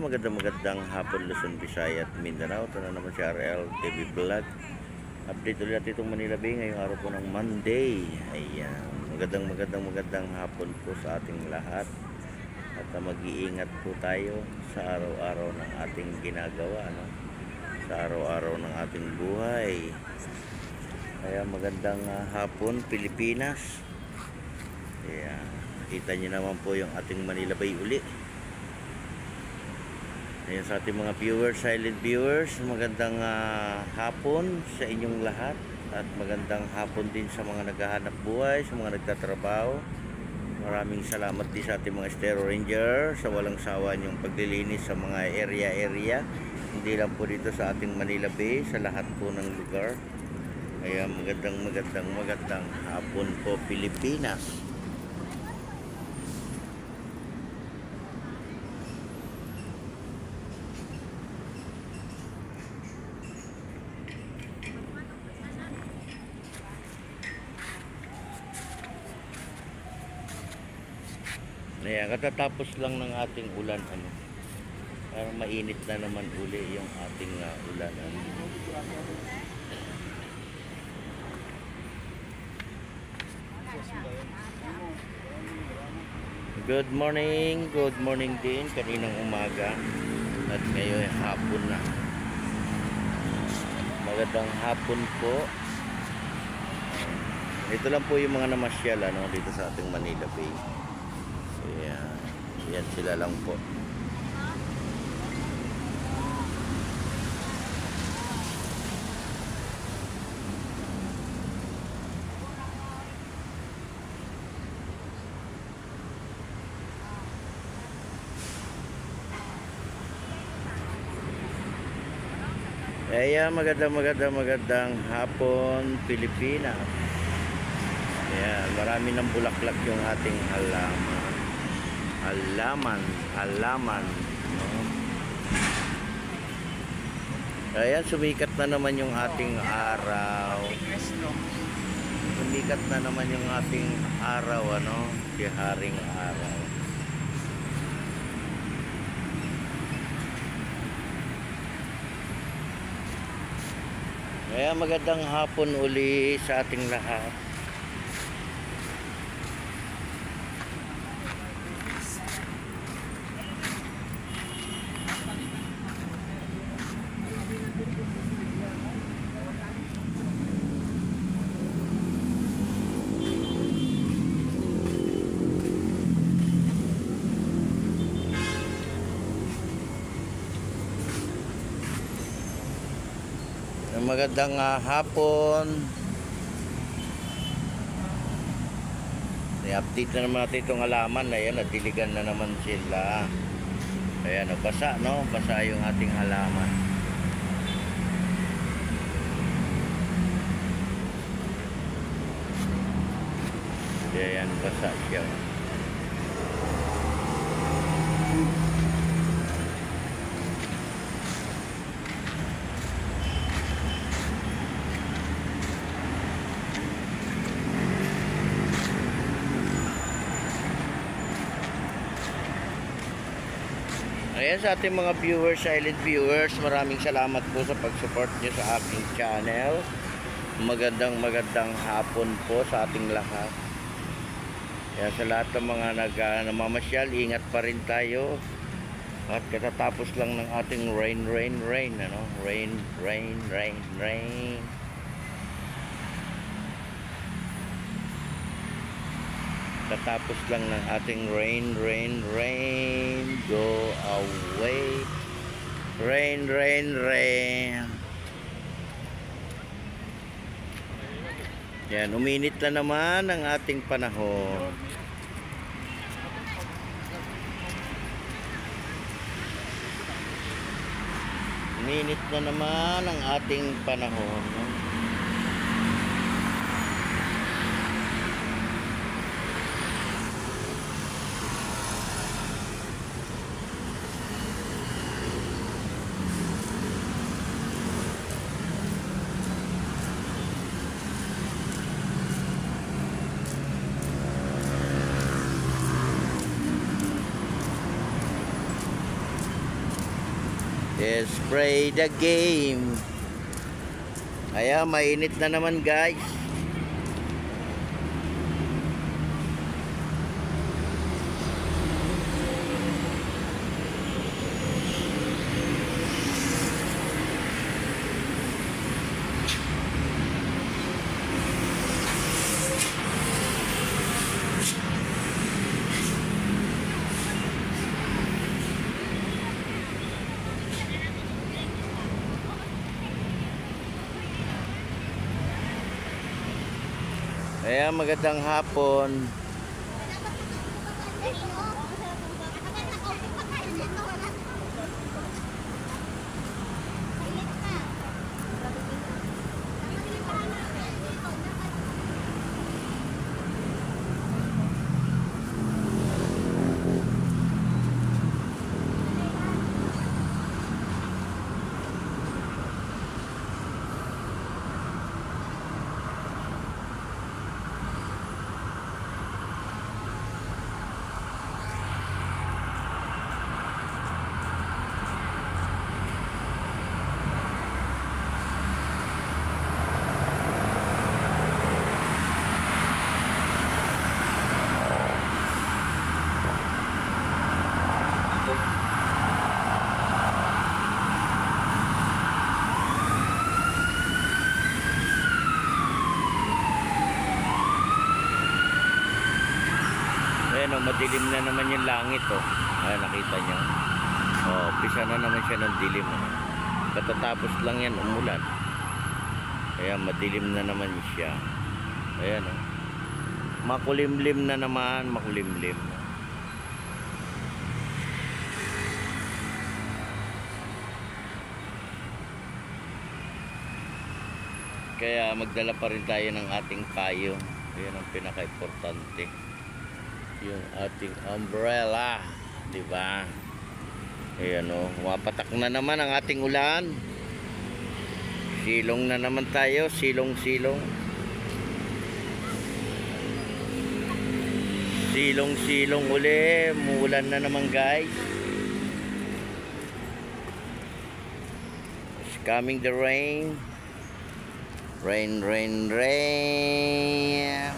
magandang hapon Luzon, Visayas at Mindanao. Ito na naman si RL TV Vlog. Update ulit natin itong Manila Bay ngayong araw po ng Monday. Ayan, magandang hapon po sa ating lahat. At mag-iingat po tayo sa araw-araw ng ating ginagawa, no? Sa araw-araw ng ating buhay. Kaya magandang hapon Pilipinas. Ayan, kita nyo naman po yung ating Manila Bay uli. Ayan, sa ating mga viewers, silent viewers, magandang hapon sa inyong lahat. At magandang hapon din sa mga naghahanap buhay, sa mga nagtatrabaho. Maraming salamat din sa ating mga Estero Ranger sa walang sawa niyong paglilinis sa mga area. Hindi lang po dito sa ating Manila Bay, sa lahat po ng lugar. Kaya magandang hapon po Pilipinas. Ayan, katatapos lang ng ating ulan, parang mainit na naman uli yung ating ulan. Good morning din kaninang umaga at ngayon hapon na. Magandang hapon po. Ito lang po yung mga namasyal dito sa ating Manila Bay. Yan sila lang po. Kaya magandang hapon Pilipinas. Ayan, marami ng bulaklak yung ating halaman, no? Ayan, sumikat na naman yung ating araw. Sumikat na naman yung ating araw, si haring araw. Kaya magandang hapon uli sa ating lahat. Magandang hapon. I-update na naman natin itong halaman. Ayan, nadiligan na naman sila. Ayan, basa, basa yung ating halaman. Ayan, basa siya. Ayan, sa ating mga viewers, silent viewers, maraming salamat po sa pag-support nyo sa aking channel. Magandang hapon po sa ating lahat. Ayan, sa lahat ng mga namamasyal, ingat pa rin tayo. At katatapos lang ng ating rain. Tatapos lang ng ating rain. Go away. Rain. Yan, uminit na naman ang ating panahon. Uminit na naman ang ating panahon. Let's play the game. Kaya mainit na naman guys. Kaya magandang hapon. Ayan o, madilim na naman yung langit o. Ayan, nakita nyo. O, pisa na naman siya ng dilim o. Katatapos lang yan umulan. Ayan, madilim na naman siya. Ayan o. Makulimlim na naman, makulimlim. Kaya magdala pa rin tayo ng ating payo. Ayan ang pinaka-importante. Yung ating umbrella, di ba? Ayan o, mapatak na naman ang ating ulan. Silong na naman tayo, silong-silong. Silong-silong uli, muulan na naman guys. It's coming the rain. Rain, rain, rain.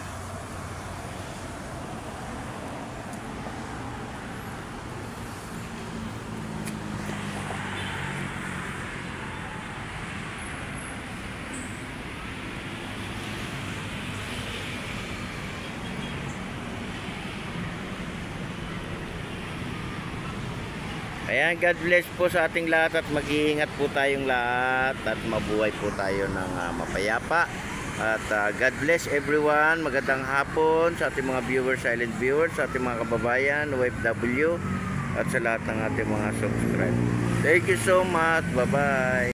Ayan, God bless po sa ating lahat at mag-iingat po tayong lahat at mabuhay po tayo ng mapayapa. At God bless everyone. Magandang hapon sa ating mga viewers, silent viewers, sa ating mga kababayan, OFW at sa lahat ng ating mga subscribers. Thank you so much. Bye-bye.